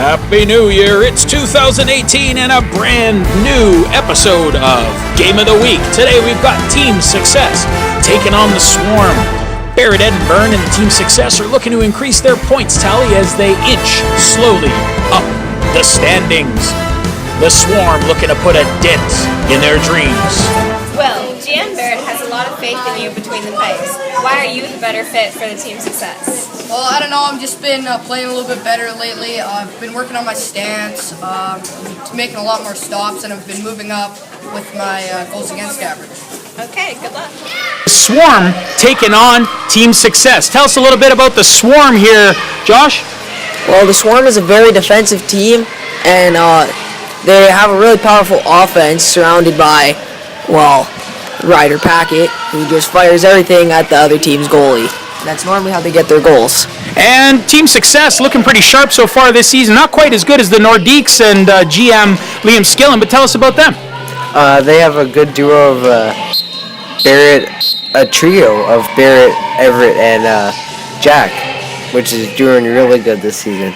Happy New Year! It's 2018 and a brand new episode of Game of the Week. Today we've got Team Success taking on the Swarm. Barrett Edinburgh and Team Success are looking to increase their points tally as they inch slowly up the standings. The Swarm looking to put a dent in their dreams. Well, Jan Barrett has a lot of faith in you between the pipes. Why are you the better fit for the Team Success? Well, I don't know. I've just been playing a little bit better lately. I've been working on my stance, making a lot more stops, and I've been moving up with my goals against average. Okay, good luck. Swarm taking on Team Success. Tell us a little bit about the Swarm here, Josh. Well, the Swarm is a very defensive team, and they have a really powerful offense surrounded by, well, Ryder Packett, who just fires everything at the other team's goalie. That's normally how they get their goals. And Team Success looking pretty sharp so far this season. Not quite as good as the Nordiques and GM Liam Skillen, but tell us about them. They have a good duo of Barrett, a trio of Barrett, Everett, and Jack, which is doing really good this season.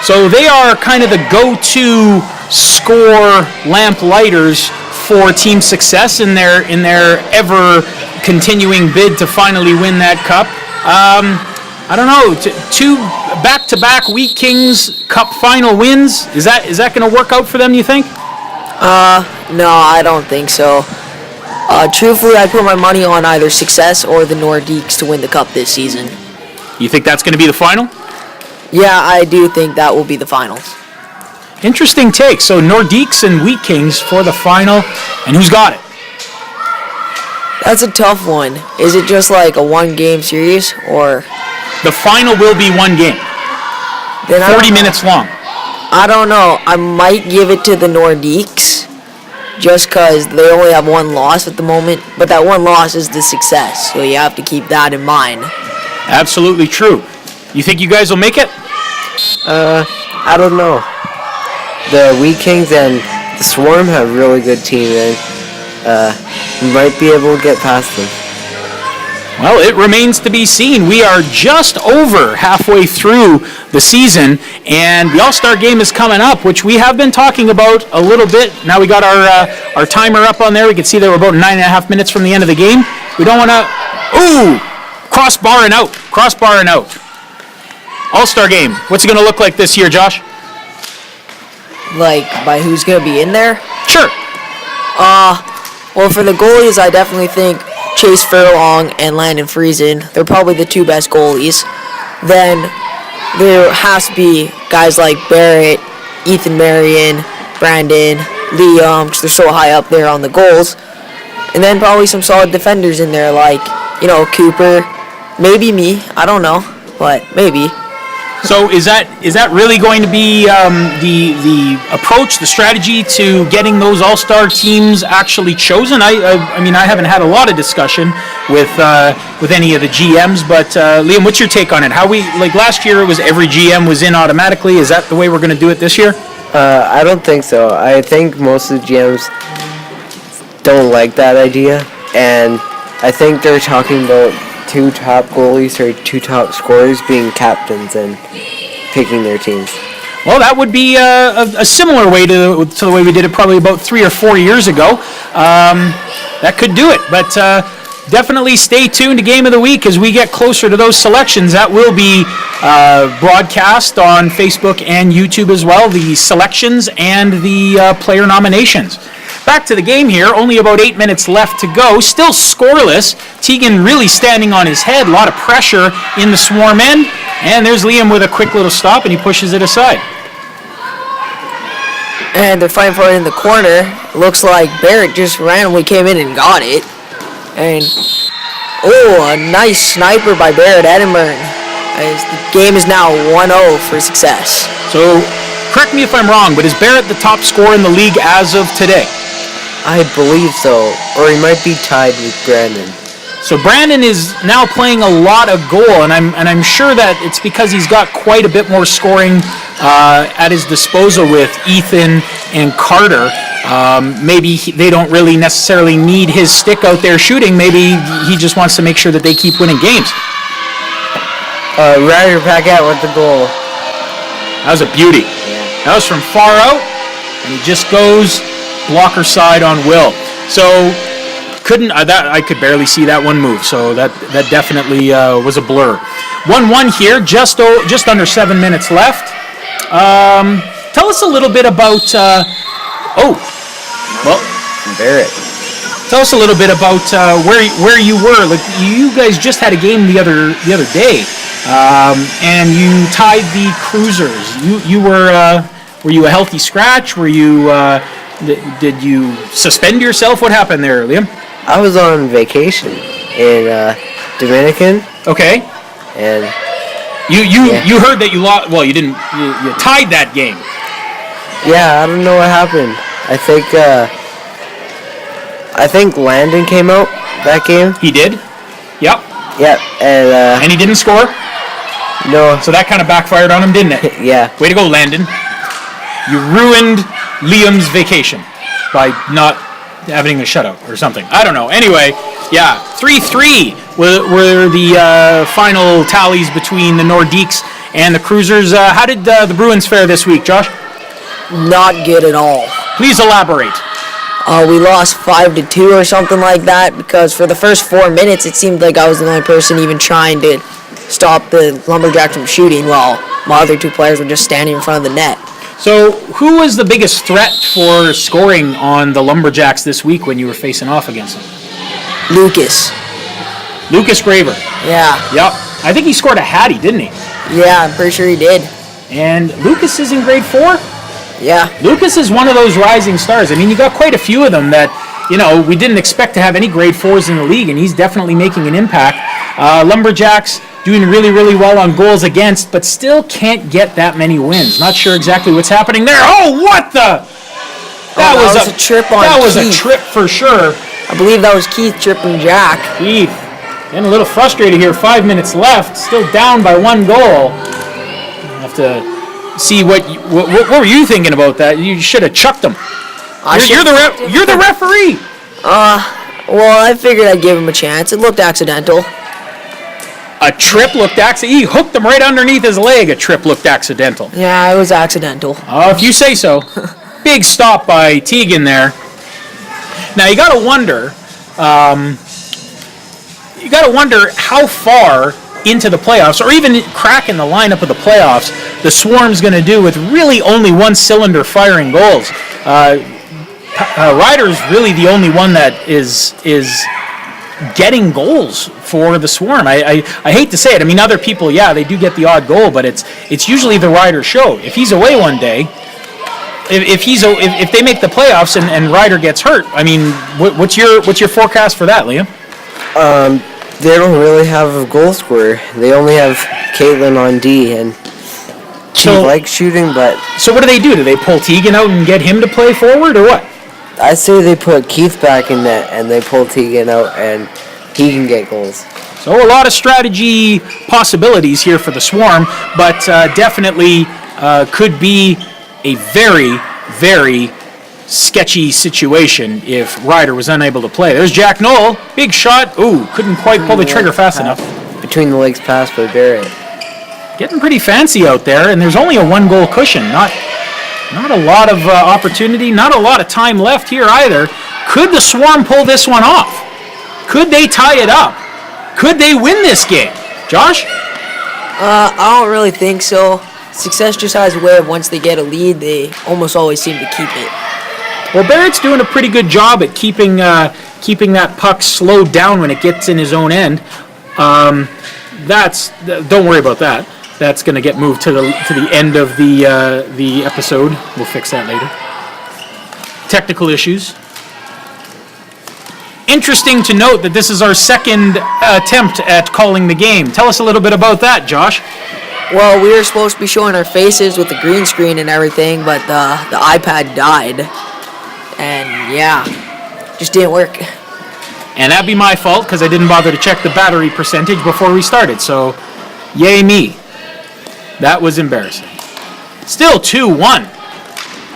So they are kind of the go-to score lamp lighters for Team Success in their ever continuing bid to finally win that cup. I don't know, two back-to-back Wheat Kings Cup final wins. Is that going to work out for them, you think? No, I don't think so. Truthfully, I put my money on either Success or the Nordiques to win the cup this season. You think that's going to be the final? Yeah, I do think that will be the finals. Interesting take. So Nordiques and Wheat Kings for the final, and who's got it? That's a tough one. Is it just like a one-game series, or? The final will be one game. Then 40 minutes long. I don't know. I might give it to the Nordiques, just because they only have one loss at the moment, but that one loss is the Success, so you have to keep that in mind. Absolutely true. You think you guys will make it? I don't know. The Wheat Kings and the Swarm have a really good team, and we might be able to get past them. Well, it remains to be seen. We are just over halfway through the season, and the All-Star game is coming up, which we have been talking about a little bit. Now we got our timer up on there. We can see that we're about 9.5 minutes from the end of the game. We don't want to... Ooh! Crossbar and out. All-Star game. What's it going to look like this year, Josh? Like, by who's going to be in there? Sure. Well, for the goalies, I definitely think Chase Furlong and Landon Friesen, they're probably the two best goalies. Then there has to be guys like Barrett, Ethan Marion, Brandon, Liam, because they're so high up there on the goals. And then probably some solid defenders in there like, Cooper, maybe me, I don't know, but maybe. So is that really going to be the approach, the strategy to getting those all-star teams actually chosen? I mean, I haven't had a lot of discussion with any of the GMs, but Liam, what's your take on it? How last year it was every GM was in automatically. Is that the way we're going to do it this year? I don't think so. I think most of the GMs don't like that idea, and I think they're talking about two top goalies or two top scorers being captains and picking their teams. Well, that would be a similar way to the way we did it probably about 3 or 4 years ago. That could do it, but definitely stay tuned to Game of the Week as we get closer to those selections. That will be broadcast on Facebook and YouTube as well, the selections and the player nominations. Back to the game here, only about 8 minutes left to go, still scoreless. Teagan really standing on his head, a lot of pressure in the Swarm end, and there's Liam with a quick little stop, and he pushes it aside. And they're fighting for it in the corner. Looks like Barrett just randomly came in and got it. And, a nice sniper by Barrett Edinburgh. As the game is now 1-0 for Success. So, Correct me if I'm wrong, but is Barrett the top scorer in the league as of today? I believe so, or he might be tied with Brandon. So Brandon is now playing a lot of goal, and I'm sure that it's because he's got quite a bit more scoring at his disposal with Ethan and Carter. Maybe they don't really necessarily need his stick out there shooting. Maybe he just wants to make sure that they keep winning games. Ryder Paquette with the goal. That was a beauty. Yeah. That was from far out, and he just goes blocker side on Will. So I could barely see that one move. So that definitely was a blur. 1-1 here, just under 7 minutes left. Tell us a little bit about. Barrett. Tell us a little bit about where you were. Like you guys just had a game the other day, and you tied the Cruisers. You were you a healthy scratch? Were you did you suspend yourself? What happened there, Liam? I was on vacation in Dominican, Okay. and You heard that you lost. Well, you didn't. You tied that game. yeah, I don't know what happened. I think Landon came out that game. He did. Yep. Yeah, and And he didn't score. no, So that kind of backfired on him, didn't it? yeah, Way to go, Landon. You ruined Liam's vacation by not having a shutout or something. I don't know. Anyway, yeah, 3-3 were the final tallies between the Nordiques and the Cruisers. How did the Bruins fare this week, Josh? Not good at all. Please elaborate. We lost 5-2 or something like that because for the first 4 minutes it seemed like I was the only person even trying to stop the Lumberjacks from shooting while my other two players were just standing in front of the net. So, who was the biggest threat for scoring on the Lumberjacks this week when you were facing off against them? Lucas. Lucas Graver. Yeah. Yep. I think he scored a hattie, didn't he? Yeah, I'm pretty sure he did. And Lucas is in grade 4? Yeah. Lucas is one of those rising stars. I mean, you got quite a few of them that, we didn't expect to have any grade 4s in the league, and he's definitely making an impact. Lumberjacks doing really, really well on goals against, but still can't get that many wins. Not sure exactly what's happening there. Oh, what the? That was a trip on That was Keith. a trip for sure. I believe that was Keith tripping Jack. Keith, getting a little frustrated here. 5 minutes left, still down by 1 goal. Have to see what were you thinking about that? You should have chucked him. You're the referee. Well, I figured I'd give him a chance. It looked accidental. A trip looked accidental. He hooked him right underneath his leg. A trip looked accidental. Yeah, it was accidental. Oh, if you say so. Big stop by Teagan there. Now you got to wonder. How far into the playoffs, or even cracking the lineup of the playoffs, the Swarm's going to do with really only one cylinder firing goals. Ryder's really the only one that is getting goals for the Swarm. I hate to say it. I mean, other people, yeah, they do get the odd goal, but it's usually the Ryder show. If he's away one day, if they make the playoffs and Ryder gets hurt, I mean, what's your forecast for that, Liam? they don't really have a goal scorer. They only have Caitlin on D, and she likes shooting, but... So what do? Do they pull Teagan out and get him to play forward, or what? I say they put Keith back in net, and they pull Teagan out, and he can get goals. So a lot of strategy possibilities here for the Swarm, but definitely could be a very, very sketchy situation if Ryder was unable to play. There's Jack Knoll, big shot. Ooh, couldn't quite pull the trigger fast enough. Between the legs pass by Barrett. Getting pretty fancy out there, and there's only a 1-goal cushion. Not a lot of opportunity, not a lot of time left here either. Could the Swarm pull this one off? Could they tie it up? Could they win this game? Josh? I don't really think so. Success just has a way of once they get a lead, they almost always seem to keep it. Well, Barrett's doing a pretty good job at keeping that puck slowed down when it gets in his own end. Don't worry about that. That's going to get moved to the end of the episode. We'll fix that later. Technical issues. Interesting to note that this is our second attempt at calling the game. Tell us a little bit about that, Josh. Well, we were supposed to be showing our faces with the green screen and everything, but the iPad died. And yeah, just didn't work. And that'd be my fault because I didn't bother to check the battery percentage before we started. So, yay me. That was embarrassing. Still 2-1.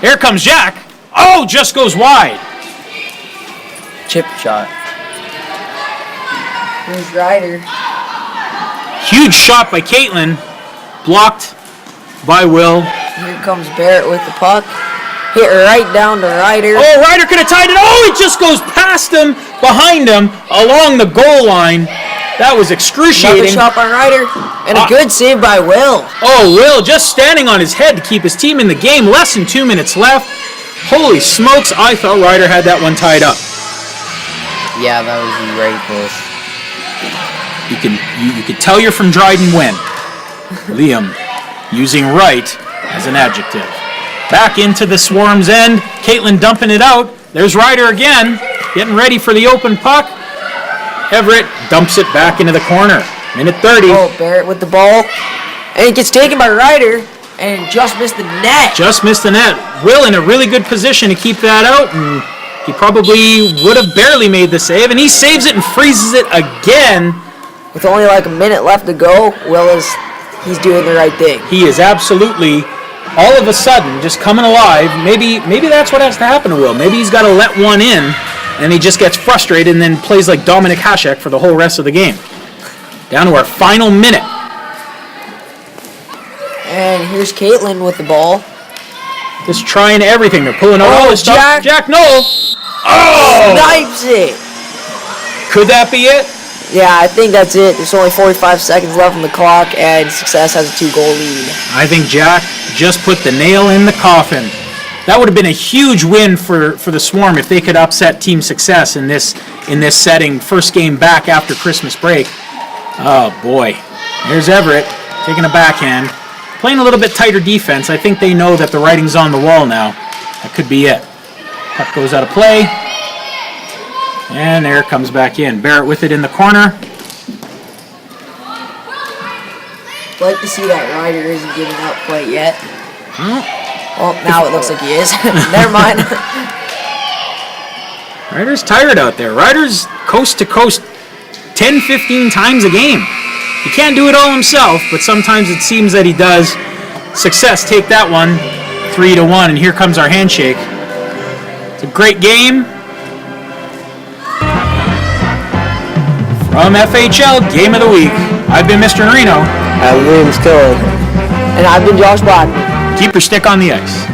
Here comes Jack. Oh, just goes wide. Chip shot. Here's Ryder. Huge shot by Caitlin. Blocked by Will. Here comes Barrett with the puck. Hit right down to Ryder. Oh, Ryder could have tied it. Oh, it just goes past him, behind him, along the goal line. That was Another excruciating. shot by Ryder. And a good save by Will. Oh, Will just standing on his head to keep his team in the game. Less than 2 minutes left. Holy smokes, I thought Ryder had that one tied up. Yeah, that was right close. You could tell you're from Dryden when. Liam using right as an adjective. Back into the Swarm's end. Caitlin dumping it out. There's Ryder again, getting ready for the open puck. Everett dumps it back into the corner. Minute 30. Oh, Barrett with the ball. And it gets taken by Ryder and just missed the net. Just missed the net. Will in a really good position to keep that out, and he probably would have barely made the save, and he saves it and freezes it again. With only like a minute left to go, he's doing the right thing. He is absolutely, all of a sudden, just coming alive. Maybe that's what has to happen to Will. Maybe he's got to let one in, and he just gets frustrated and then plays like Dominik Hasek for the whole rest of the game. Down to our final minute. And here's Caitlin with the ball. Just trying everything. They're pulling out all this stuff. Jack. Jack Noel. Oh! Snipes it. Could that be it? Yeah, I think that's it. There's only 45 seconds left on the clock, and Success has a 2-goal lead. I think Jack just put the nail in the coffin. That would have been a huge win for the Swarm if they could upset Team Success in this setting. First game back after Christmas break. Oh boy. There's Everett taking a backhand. Playing a little bit tighter defense. I think they know that the writing's on the wall now. That could be it. Puck goes out of play. And there it comes back in. Barrett with it in the corner. Like to see that Ryder isn't giving up quite yet. Oh, Well, now it looks like he is. Never mind. Ryder's tired out there. Ryder's coast to coast 10, 15 times a game. He can't do it all himself, but sometimes it seems that he does. Success take that one, 3-1, and here comes our handshake. It's a great game. From FHL Game of the Week, I've been Mr. Norino. I'm William Skillen. And I've been Josh Blackman. Keep your stick on the ice.